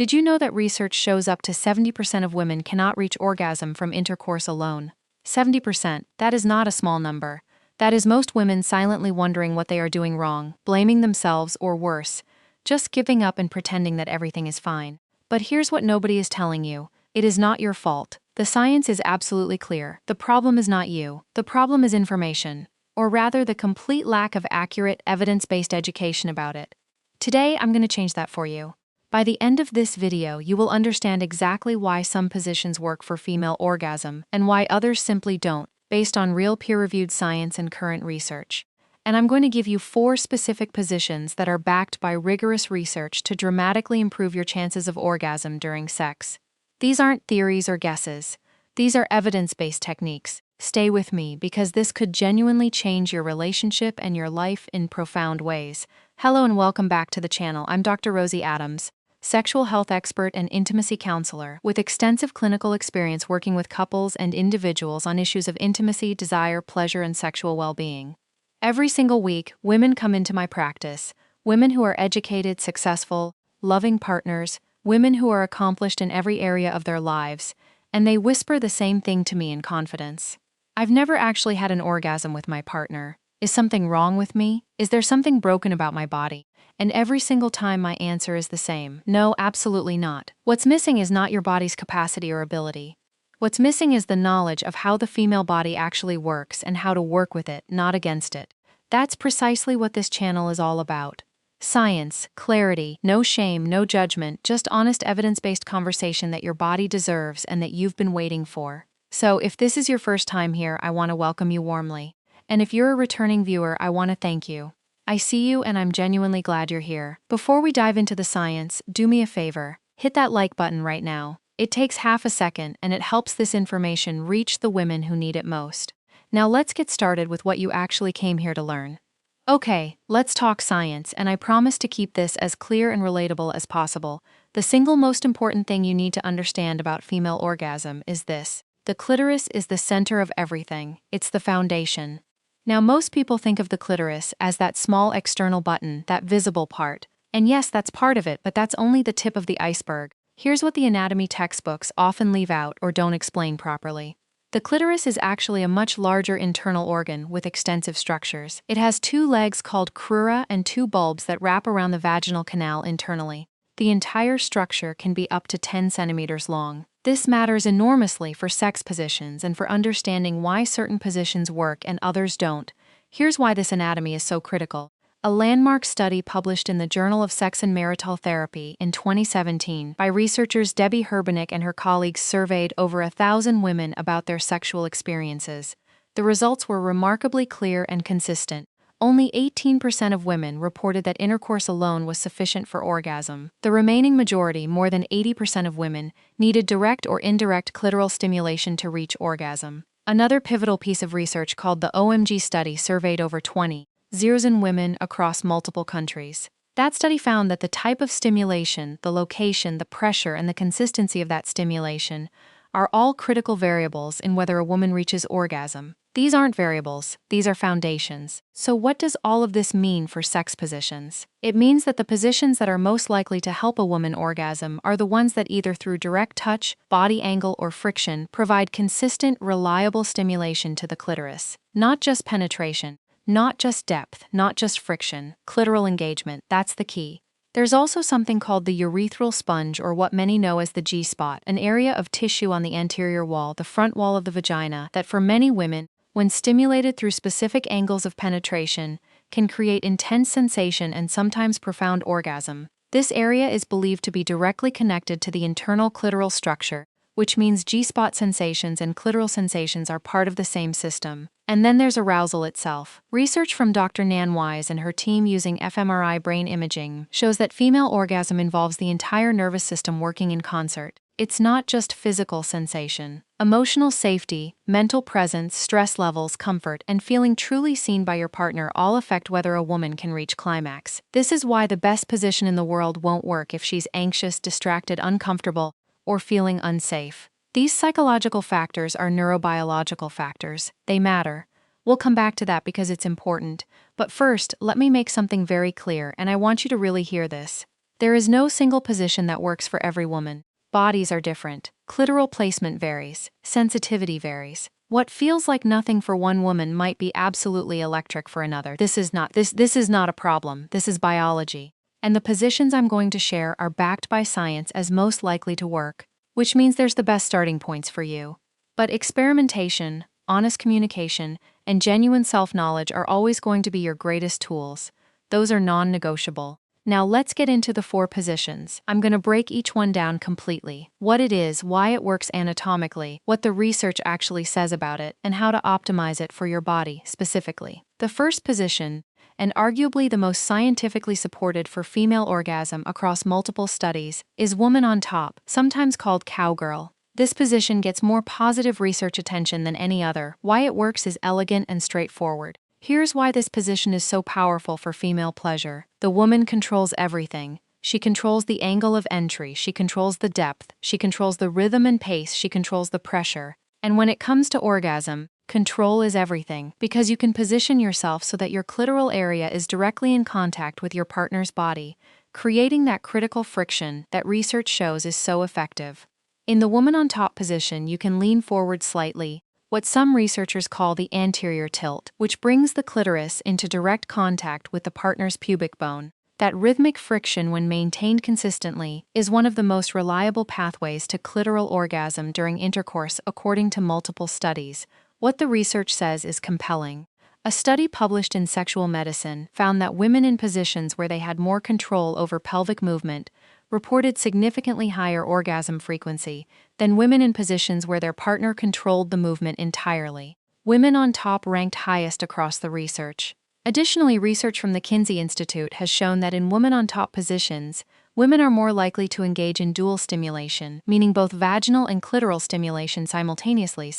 Did you know that research shows up to 70% of women cannot reach orgasm from intercourse alone? 70%, that is not a small number. That is most women silently wondering what they are doing wrong, blaming themselves or worse, just giving up and pretending that everything is fine. But here's what nobody is telling you. It is not your fault. The science is absolutely clear. The problem is not you. The problem is information, or rather the complete lack of accurate, evidence-based education about it. Today, I'm going to change that for you. By the end of this video, you will understand exactly why some positions work for female orgasm and why others simply don't, based on real peer-reviewed science and current research. And I'm going to give you 4 specific positions that are backed by rigorous research to dramatically improve your chances of orgasm during sex. These aren't theories or guesses. These are evidence-based techniques. Stay with me because this could genuinely change your relationship and your life in profound ways. Hello and welcome back to the channel. I'm Dr. Rosy Adams, sexual health expert and intimacy counselor with extensive clinical experience working with couples and individuals on issues of intimacy, desire, pleasure, and sexual well-being. Every single week, women come into my practice, women who are educated, successful, loving partners, women who are accomplished in every area of their lives, and they whisper the same thing to me in confidence. I've never actually had an orgasm with my partner. Is something wrong with me? Is there something broken about my body? And every single time my answer is the same. No, absolutely not. What's missing is not your body's capacity or ability. What's missing is the knowledge of how the female body actually works and how to work with it, not against it. That's precisely what this channel is all about. Science, clarity, no shame, no judgment, just honest evidence-based conversation that your body deserves and that you've been waiting for. So if this is your first time here, I want to welcome you warmly. And if you're a returning viewer, I want to thank you. I see you and I'm genuinely glad you're here. Before we dive into the science, do me a favor. Hit that like button right now. It takes half a second and it helps this information reach the women who need it most. Now let's get started with what you actually came here to learn. Okay, let's talk science, and I promise to keep this as clear and relatable as possible. The single most important thing you need to understand about female orgasm is this. The clitoris is the center of everything. It's the foundation. Now, most people think of the clitoris as that small external button, that visible part. And yes, that's part of it, but that's only the tip of the iceberg. Here's what the anatomy textbooks often leave out or don't explain properly. The clitoris is actually a much larger internal organ with extensive structures. It has 2 legs called crura and 2 bulbs that wrap around the vaginal canal internally. The entire structure can be up to 10 centimeters long. This matters enormously for sex positions and for understanding why certain positions work and others don't. Here's why this anatomy is so critical. A landmark study published in the Journal of Sex and Marital Therapy in 2017 by researchers Debbie Herbenick and her colleagues surveyed over 1,000 women about their sexual experiences. The results were remarkably clear and consistent. Only 18% of women reported that intercourse alone was sufficient for orgasm. The remaining majority, more than 80% of women, needed direct or indirect clitoral stimulation to reach orgasm. Another pivotal piece of research called the OMG study surveyed over 20,000 women across multiple countries. That study found that the type of stimulation, the location, the pressure, and the consistency of that stimulation are all critical variables in whether a woman reaches orgasm. These aren't variables, these are foundations. So what does all of this mean for sex positions? It means that the positions that are most likely to help a woman orgasm are the ones that either through direct touch, body angle, or friction provide consistent, reliable stimulation to the clitoris. Not just penetration, not just depth, not just friction, clitoral engagement, that's the key. There's also something called the urethral sponge, or what many know as the G-spot, an area of tissue on the anterior wall, the front wall of the vagina, that for many women, when stimulated through specific angles of penetration, can create intense sensation and sometimes profound orgasm. This area is believed to be directly connected to the internal clitoral structure, which means G-spot sensations and clitoral sensations are part of the same system. And then there's arousal itself. Research from Dr. Nan Wise and her team using fMRI brain imaging shows that female orgasm involves the entire nervous system working in concert. It's not just physical sensation. Emotional safety, mental presence, stress levels, comfort, and feeling truly seen by your partner all affect whether a woman can reach climax. This is why the best position in the world won't work if she's anxious, distracted, uncomfortable, or feeling unsafe. These psychological factors are neurobiological factors. They matter. We'll come back to that because it's important. But first, let me make something very clear, and I want you to really hear this. There is no single position that works for every woman. Bodies are different. Clitoral placement varies. Sensitivity varies. What feels like nothing for one woman might be absolutely electric for another. This is not a problem. This is biology. And the positions I'm going to share are backed by science as most likely to work, which means there's the best starting points for you. But experimentation, honest communication, and genuine self-knowledge are always going to be your greatest tools. Those are non-negotiable. Now let's get into the 4 positions. I'm going to break each one down completely. What it is, why it works anatomically, what the research actually says about it, and how to optimize it for your body specifically. The first position, and arguably the most scientifically supported for female orgasm across multiple studies, is woman on top, sometimes called cowgirl. This position gets more positive research attention than any other. Why it works is elegant and straightforward. Here's why this position is so powerful for female pleasure. The woman controls everything. She controls the angle of entry, she controls the depth, she controls the rhythm and pace, she controls the pressure. And when it comes to orgasm, control is everything, because you can position yourself so that your clitoral area is directly in contact with your partner's body, creating that critical friction that research shows is so effective. In the woman on top position, you can lean forward slightly, what some researchers call the anterior tilt, which brings the clitoris into direct contact with the partner's pubic bone. That rhythmic friction, when maintained consistently, is one of the most reliable pathways to clitoral orgasm during intercourse, according to multiple studies. What the research says is compelling. A study published in Sexual Medicine found that women in positions where they had more control over pelvic movement reported significantly higher orgasm frequency than women in positions where their partner controlled the movement entirely. Women on top ranked highest across the research. Additionally, research from the Kinsey Institute has shown that in women on top positions, women are more likely to engage in dual stimulation, meaning both vaginal and clitoral stimulation simultaneously,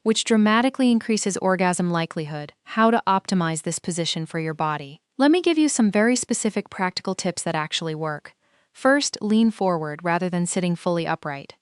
which dramatically increases orgasm likelihood. How to optimize this position for your body. Let me give you some very specific practical tips that actually work. First, lean forward rather than sitting fully upright.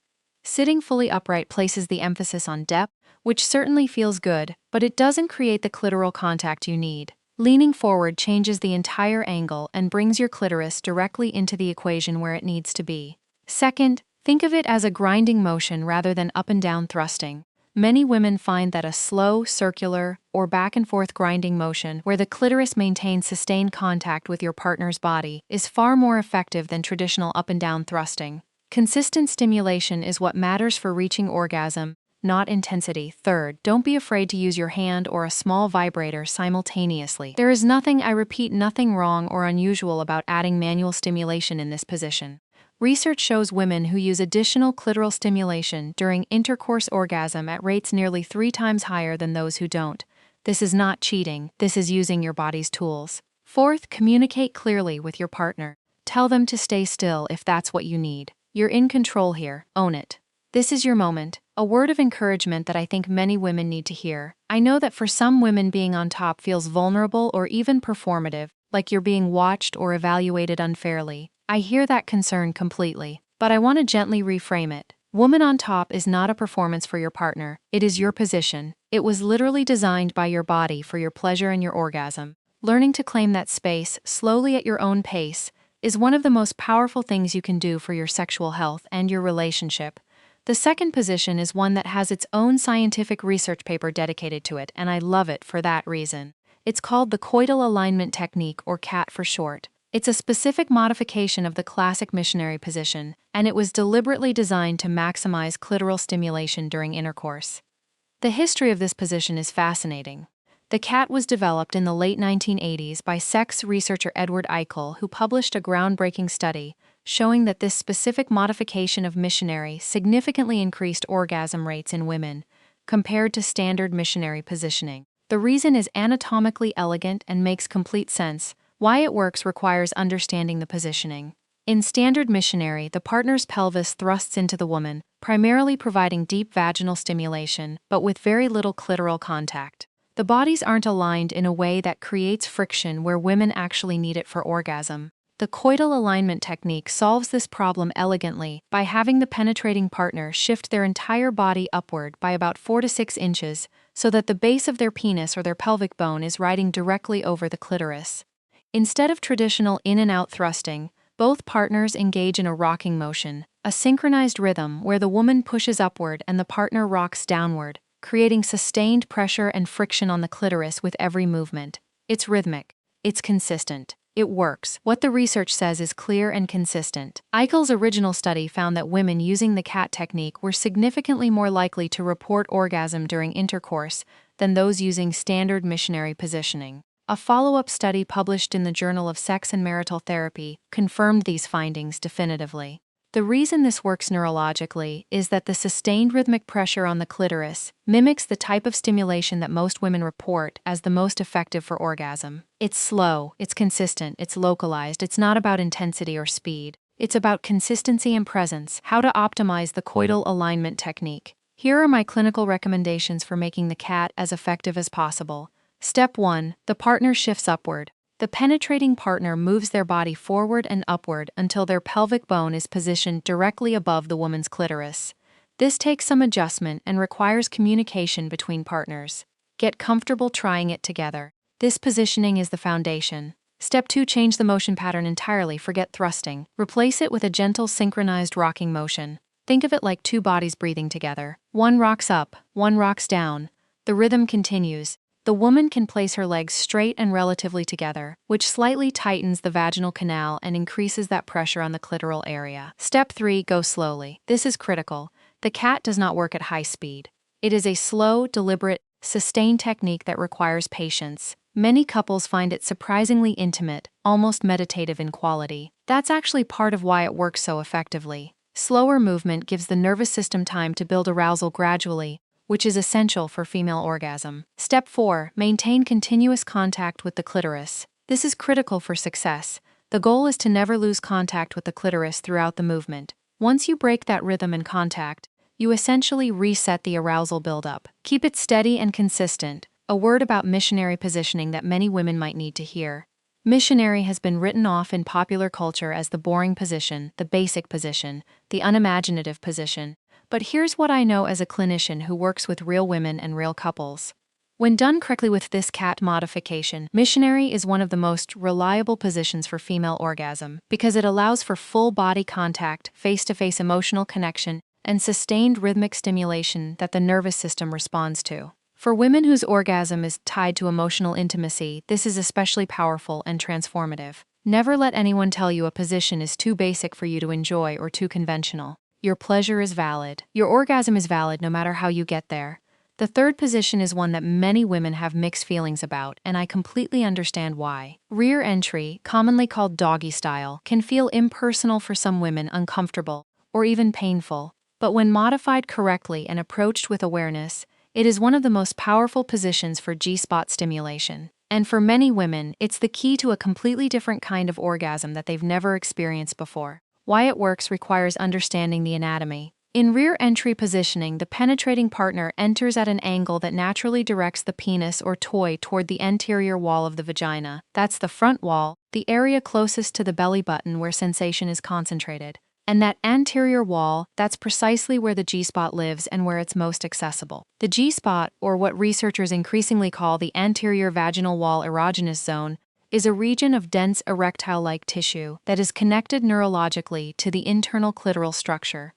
Sitting fully upright places the emphasis on depth, which certainly feels good, but it doesn't create the clitoral contact you need. Leaning forward changes the entire angle and brings your clitoris directly into the equation where it needs to be. Second, think of it as a grinding motion rather than up and down thrusting. Many women find that a slow, circular, or back-and-forth grinding motion where the clitoris maintains sustained contact with your partner's body is far more effective than traditional up-and-down thrusting. Consistent stimulation is what matters for reaching orgasm, not intensity. Third, don't be afraid to use your hand or a small vibrator simultaneously. There is nothing wrong or unusual about adding manual stimulation in this position. Research shows women who use additional clitoral stimulation during intercourse orgasm at rates nearly 3 times higher than those who don't. This is not cheating, this is using your body's tools. Fourth, communicate clearly with your partner. Tell them to stay still if that's what you need. You're in control here, own it. This is your moment, a word of encouragement that I think many women need to hear. I know that for some women being on top feels vulnerable or even performative, like you're being watched or evaluated unfairly. I hear that concern completely, but I want to gently reframe it. Woman on top is not a performance for your partner, it is your position. It was literally designed by your body for your pleasure and your orgasm. Learning to claim that space, slowly at your own pace, is one of the most powerful things you can do for your sexual health and your relationship. The second position is one that has its own scientific research paper dedicated to it, and I love it for that reason. It's called the coital alignment technique, or CAT for short. It's a specific modification of the classic missionary position, and it was deliberately designed to maximize clitoral stimulation during intercourse. The history of this position is fascinating. The CAT was developed in the late 1980s by sex researcher Edward Eichel, who published a groundbreaking study showing that this specific modification of missionary significantly increased orgasm rates in women compared to standard missionary positioning. The reason is anatomically elegant and makes complete sense. Why it works requires understanding the positioning. In standard missionary, the partner's pelvis thrusts into the woman, primarily providing deep vaginal stimulation, but with very little clitoral contact. The bodies aren't aligned in a way that creates friction where women actually need it for orgasm. The coital alignment technique solves this problem elegantly by having the penetrating partner shift their entire body upward by about 4 to 6 inches so that the base of their penis or their pelvic bone is riding directly over the clitoris. Instead of traditional in and out thrusting, Both partners engage in a rocking motion, a synchronized rhythm where the woman pushes upward and the partner rocks downward, creating sustained pressure and friction on the clitoris with every movement. It's rhythmic. It's consistent. It works. What the research says is clear and consistent. Eichel's original study found that women using the cat technique were significantly more likely to report orgasm during intercourse than those using standard missionary positioning. A follow-up study published in the Journal of Sex and Marital Therapy confirmed these findings definitively. The reason this works neurologically is that the sustained rhythmic pressure on the clitoris mimics the type of stimulation that most women report as the most effective for orgasm. It's slow, it's consistent, it's localized, it's not about intensity or speed. It's about consistency and presence, how to optimize the coital alignment technique. Here are my clinical recommendations for making the cat as effective as possible. Step 1. The partner shifts upward. The penetrating partner moves their body forward and upward until their pelvic bone is positioned directly above the woman's clitoris. This takes some adjustment and requires communication between partners. Get comfortable trying it together. This positioning is the foundation. Step 2. Change the motion pattern entirely. Forget thrusting. Replace it with a gentle synchronized rocking motion. Think of it like two bodies breathing together. One rocks up, one rocks down. The rhythm continues. The woman can place her legs straight and relatively together, which slightly tightens the vaginal canal and increases that pressure on the clitoral area. Step 3. Go slowly. This is critical. The cat does not work at high speed. It is a slow, deliberate, sustained technique that requires patience. Many couples find it surprisingly intimate, almost meditative in quality. That's actually part of why it works so effectively. Slower movement gives the nervous system time to build arousal gradually, which is essential for female orgasm. Step 4. Maintain continuous contact with the clitoris. This is critical for success. The goal is to never lose contact with the clitoris throughout the movement. Once you break that rhythm and contact, you essentially reset the arousal buildup. Keep it steady and consistent, a word about missionary positioning that many women might need to hear. Missionary has been written off in popular culture as the boring position, the basic position, the unimaginative position. But here's what I know as a clinician who works with real women and real couples. When done correctly with this cat modification, missionary is one of the most reliable positions for female orgasm because it allows for full body contact, face-to-face emotional connection, and sustained rhythmic stimulation that the nervous system responds to. For women whose orgasm is tied to emotional intimacy, this is especially powerful and transformative. Never let anyone tell you a position is too basic for you to enjoy or too conventional. Your pleasure is valid. Your orgasm is valid no matter how you get there. The third position is one that many women have mixed feelings about, and I completely understand why. Rear entry, commonly called doggy style, can feel impersonal for some women, uncomfortable, or even painful. But when modified correctly and approached with awareness, it is one of the most powerful positions for G-spot stimulation. And for many women, it's the key to a completely different kind of orgasm that they've never experienced before. Why it works requires understanding the anatomy. In rear entry positioning, the penetrating partner enters at an angle that naturally directs the penis or toy toward the anterior wall of the vagina. That's the front wall, the area closest to the belly button where sensation is concentrated. And that anterior wall, that's precisely where the G-spot lives and where it's most accessible. The G-spot, or what researchers increasingly call the anterior vaginal wall erogenous zone, is a region of dense erectile-like tissue that is connected neurologically to the internal clitoral structure.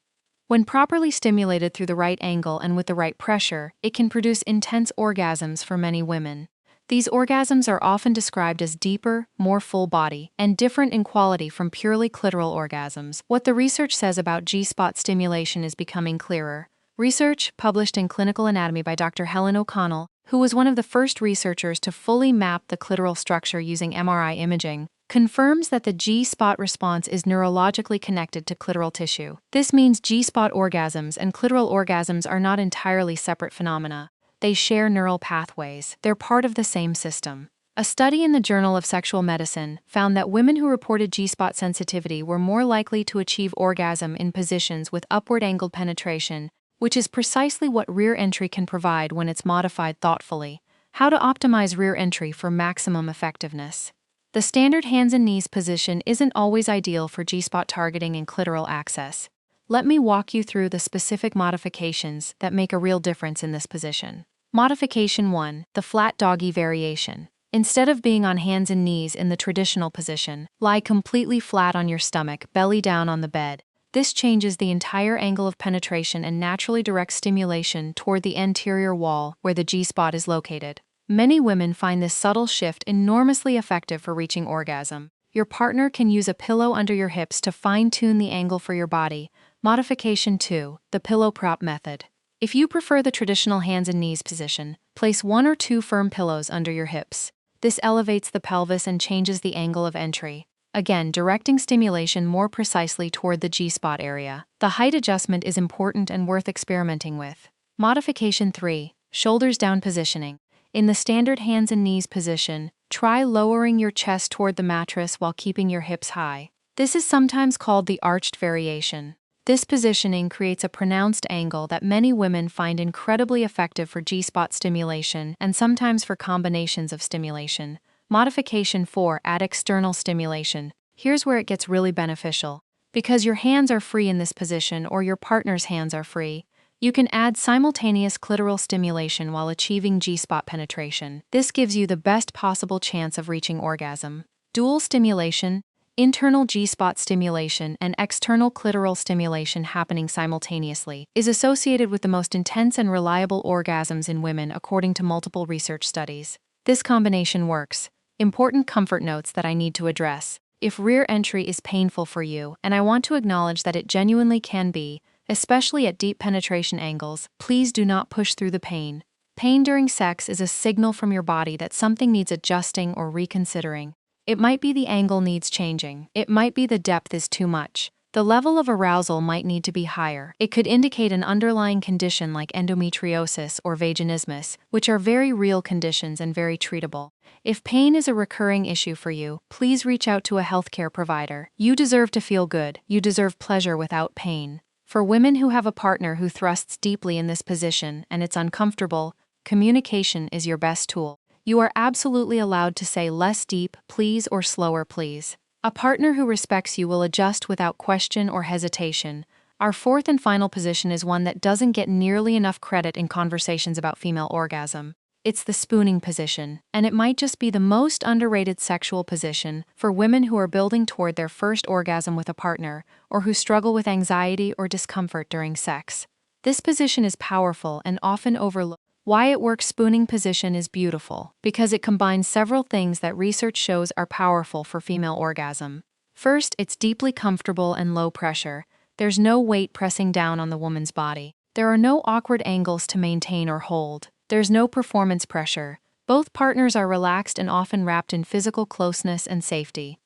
When properly stimulated through the right angle and with the right pressure, it can produce intense orgasms for many women. These orgasms are often described as deeper, more full body, and different in quality from purely clitoral orgasms. What the research says about G-spot stimulation is becoming clearer. Research, published in Clinical Anatomy by Dr. Helen O'Connell, who was one of the first researchers to fully map the clitoral structure using MRI imaging, confirms that the G-spot response is neurologically connected to clitoral tissue. This means G-spot orgasms and clitoral orgasms are not entirely separate phenomena. They share neural pathways. They're part of the same system. A study in the Journal of Sexual Medicine found that women who reported G-spot sensitivity were more likely to achieve orgasm in positions with upward-angled penetration, which is precisely what rear entry can provide when it's modified thoughtfully. How to optimize rear entry for maximum effectiveness. The standard hands and knees position isn't always ideal for G-spot targeting and clitoral access. Let me walk you through the specific modifications that make a real difference in this position. Modification 1. The flat doggy variation. Instead of being on hands and knees in the traditional position, lie completely flat on your stomach, belly down on the bed. This changes the entire angle of penetration and naturally directs stimulation toward the anterior wall where the G-spot is located. Many women find this subtle shift enormously effective for reaching orgasm. Your partner can use a pillow under your hips to fine-tune the angle for your body. Modification 2, the pillow prop method. If you prefer the traditional hands and knees position, place 1 or 2 firm pillows under your hips. This elevates the pelvis and changes the angle of entry, again directing stimulation more precisely toward the G-spot area. The height adjustment is important and worth experimenting with. Modification 3, shoulders down positioning. In the standard hands and knees position, try lowering your chest toward the mattress while keeping your hips high. This is sometimes called the arched variation. This positioning creates a pronounced angle that many women find incredibly effective for G-spot stimulation and sometimes for combinations of stimulation. Modification 4, add external stimulation. Here's where it gets really beneficial. Because your hands are free in this position or your partner's hands are free, you can add simultaneous clitoral stimulation while achieving G-spot penetration. This gives you the best possible chance of reaching orgasm. Dual stimulation, internal G-spot stimulation and external clitoral stimulation happening simultaneously, is associated with the most intense and reliable orgasms in women according to multiple research studies. This combination works. Important comfort notes that I need to address. If rear entry is painful for you, and I want to acknowledge that it genuinely can be, especially at deep penetration angles, please do not push through the pain. Pain during sex is a signal from your body that something needs adjusting or reconsidering. It might be the angle needs changing. It might be the depth is too much. The level of arousal might need to be higher. It could indicate an underlying condition like endometriosis or vaginismus, which are very real conditions and very treatable. If pain is a recurring issue for you, please reach out to a healthcare provider. You deserve to feel good. You deserve pleasure without pain. For women who have a partner who thrusts deeply in this position and it's uncomfortable, communication is your best tool. You are absolutely allowed to say less deep, please, or slower, please. A partner who respects you will adjust without question or hesitation. Our fourth and final position is one that doesn't get nearly enough credit in conversations about female orgasm. It's the spooning position, and it might just be the most underrated sexual position for women who are building toward their first orgasm with a partner or who struggle with anxiety or discomfort during sex. This position is powerful and often overlooked. Why it works. Spooning position is beautiful because it combines several things that research shows are powerful for female orgasm. First, it's deeply comfortable and low pressure. There's no weight pressing down on the woman's body. There are no awkward angles to maintain or hold. There's no performance pressure. Both partners are relaxed and often wrapped in physical closeness and safety.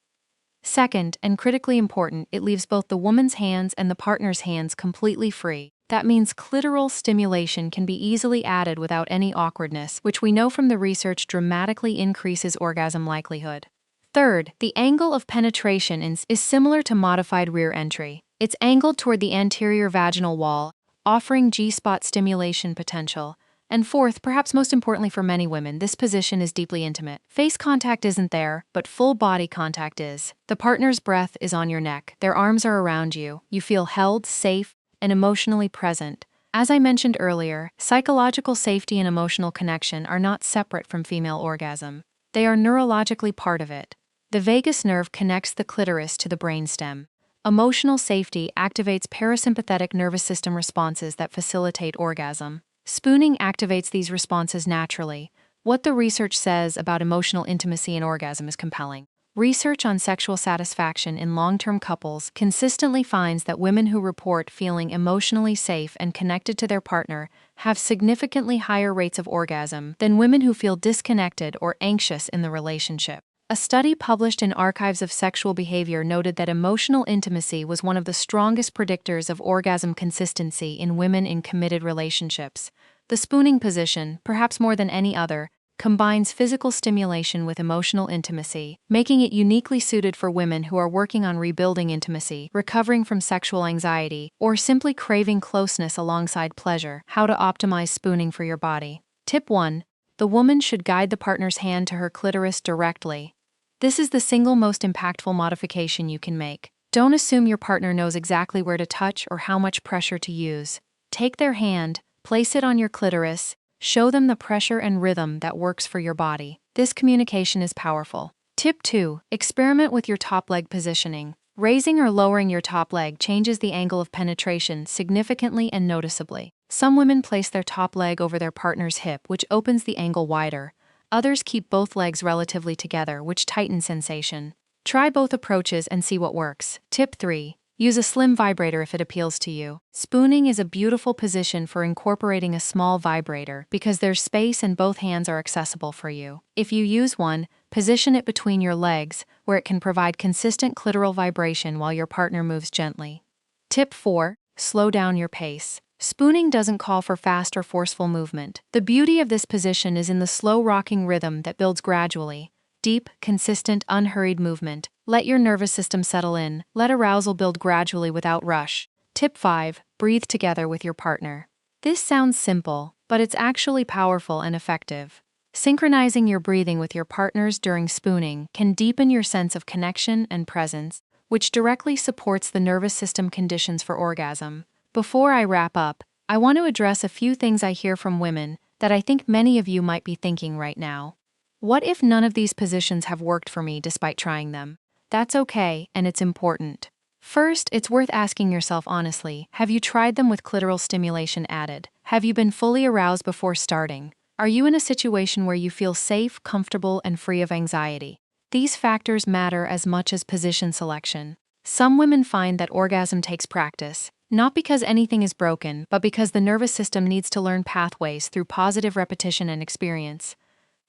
Second, and critically important, it leaves both the woman's hands and the partner's hands completely free. That means clitoral stimulation can be easily added without any awkwardness, which we know from the research dramatically increases orgasm likelihood. Third, the angle of penetration is similar to modified rear entry. It's angled toward the anterior vaginal wall, offering G-spot stimulation potential. And fourth, perhaps most importantly for many women, this position is deeply intimate. Face contact isn't there, but full body contact is. The partner's breath is on your neck. Their arms are around you. You feel held, safe, and emotionally present. As I mentioned earlier, psychological safety and emotional connection are not separate from female orgasm. They are neurologically part of it. The vagus nerve connects the clitoris to the brainstem. Emotional safety activates parasympathetic nervous system responses that facilitate orgasm. Spooning activates these responses naturally. What the research says about emotional intimacy and orgasm is compelling. Research on sexual satisfaction in long-term couples consistently finds that women who report feeling emotionally safe and connected to their partner have significantly higher rates of orgasm than women who feel disconnected or anxious in the relationship. A study published in Archives of Sexual Behavior noted that emotional intimacy was one of the strongest predictors of orgasm consistency in women in committed relationships. The spooning position, perhaps more than any other, combines physical stimulation with emotional intimacy, making it uniquely suited for women who are working on rebuilding intimacy, recovering from sexual anxiety, or simply craving closeness alongside pleasure. How to optimize spooning for your body. Tip 1. The woman should guide the partner's hand to her clitoris directly. This is the single most impactful modification you can make. Don't assume your partner knows exactly where to touch or how much pressure to use. Take their hand, place it on your clitoris, show them the pressure and rhythm that works for your body. This communication is powerful. Tip 2. Experiment with your top leg positioning. Raising or lowering your top leg changes the angle of penetration significantly and noticeably. Some women place their top leg over their partner's hip, which opens the angle wider. Others keep both legs relatively together, which tightens sensation. Try both approaches and see what works. Tip 3. Use a slim vibrator if it appeals to you. Spooning is a beautiful position for incorporating a small vibrator because there's space and both hands are accessible for you. If you use one, position it between your legs, where it can provide consistent clitoral vibration while your partner moves gently. Tip 4. Slow down your pace. Spooning doesn't call for fast or forceful movement. The beauty of this position is in the slow rocking rhythm that builds gradually. Deep, consistent, unhurried movement. Let your nervous system settle in. Let arousal build gradually without rush. Tip 5. Breathe together with your partner. This sounds simple, but it's actually powerful and effective. Synchronizing your breathing with your partners during spooning can deepen your sense of connection and presence, which directly supports the nervous system conditions for orgasm. Before I wrap up, I want to address a few things I hear from women that I think many of you might be thinking right now. What if none of these positions have worked for me despite trying them? That's okay, and it's important. First, it's worth asking yourself honestly, have you tried them with clitoral stimulation added? Have you been fully aroused before starting? Are you in a situation where you feel safe, comfortable, and free of anxiety? These factors matter as much as position selection. Some women find that orgasm takes practice, not because anything is broken, but because the nervous system needs to learn pathways through positive repetition and experience.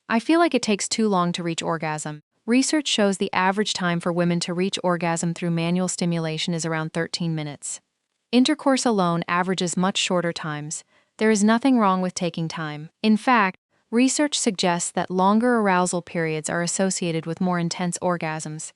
I feel like it takes too long to reach orgasm. Research shows the average time for women to reach orgasm through manual stimulation is around 13 minutes. Intercourse alone averages much shorter times. There is nothing wrong with taking time. In fact, research suggests that longer arousal periods are associated with more intense orgasms.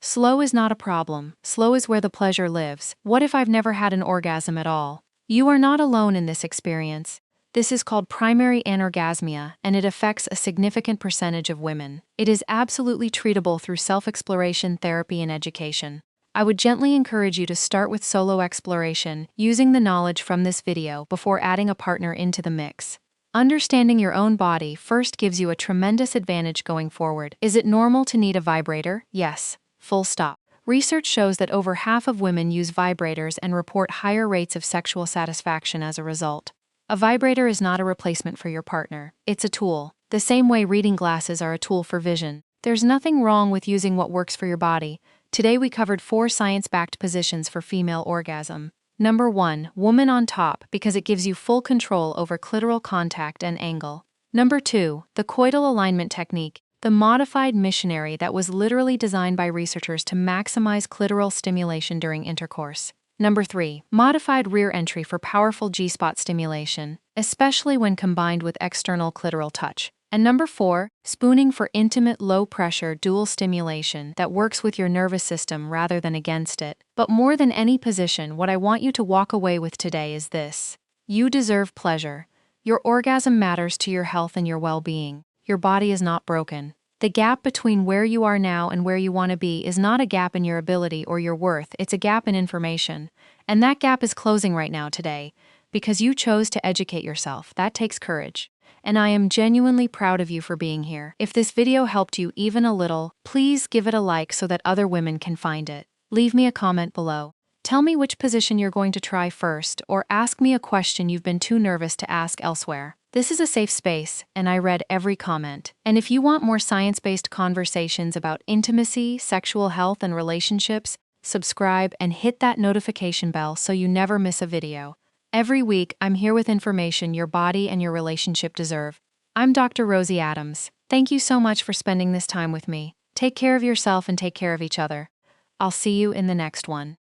Slow is not a problem. Slow is where the pleasure lives. What if I've never had an orgasm at all? You are not alone in this experience. This is called primary anorgasmia, and it affects a significant percentage of women. It is absolutely treatable through self-exploration, therapy, and education. I would gently encourage you to start with solo exploration, using the knowledge from this video before adding a partner into the mix. Understanding your own body first gives you a tremendous advantage going forward. Is it normal to need a vibrator? Yes. Full stop. Research shows that over half of women use vibrators and report higher rates of sexual satisfaction as a result. A vibrator is not a replacement for your partner. It's a tool. The same way reading glasses are a tool for vision. There's nothing wrong with using what works for your body. Today we covered 4 science-backed positions for female orgasm. Number 1, woman on top, because it gives you full control over clitoral contact and angle. Number 2, the coital alignment technique, the modified missionary that was literally designed by researchers to maximize clitoral stimulation during intercourse. Number 3, modified rear entry for powerful G-spot stimulation, especially when combined with external clitoral touch. And number 4, spooning for intimate, low-pressure dual stimulation that works with your nervous system rather than against it. But more than any position, what I want you to walk away with today is this. You deserve pleasure. Your orgasm matters to your health and your well-being. Your body is not broken. The gap between where you are now and where you want to be is not a gap in your ability or your worth, it's a gap in information. And that gap is closing right now today, because you chose to educate yourself. That takes courage. And I am genuinely proud of you for being here. If this video helped you even a little, please give it a like so that other women can find it. Leave me a comment below. Tell me which position you're going to try first, or ask me a question you've been too nervous to ask elsewhere. This is a safe space, and I read every comment. And if you want more science-based conversations about intimacy, sexual health, and relationships, subscribe and hit that notification bell so you never miss a video. Every week, I'm here with information your body and your relationship deserve. I'm Dr. Rosy Adams. Thank you so much for spending this time with me. Take care of yourself and take care of each other. I'll see you in the next one.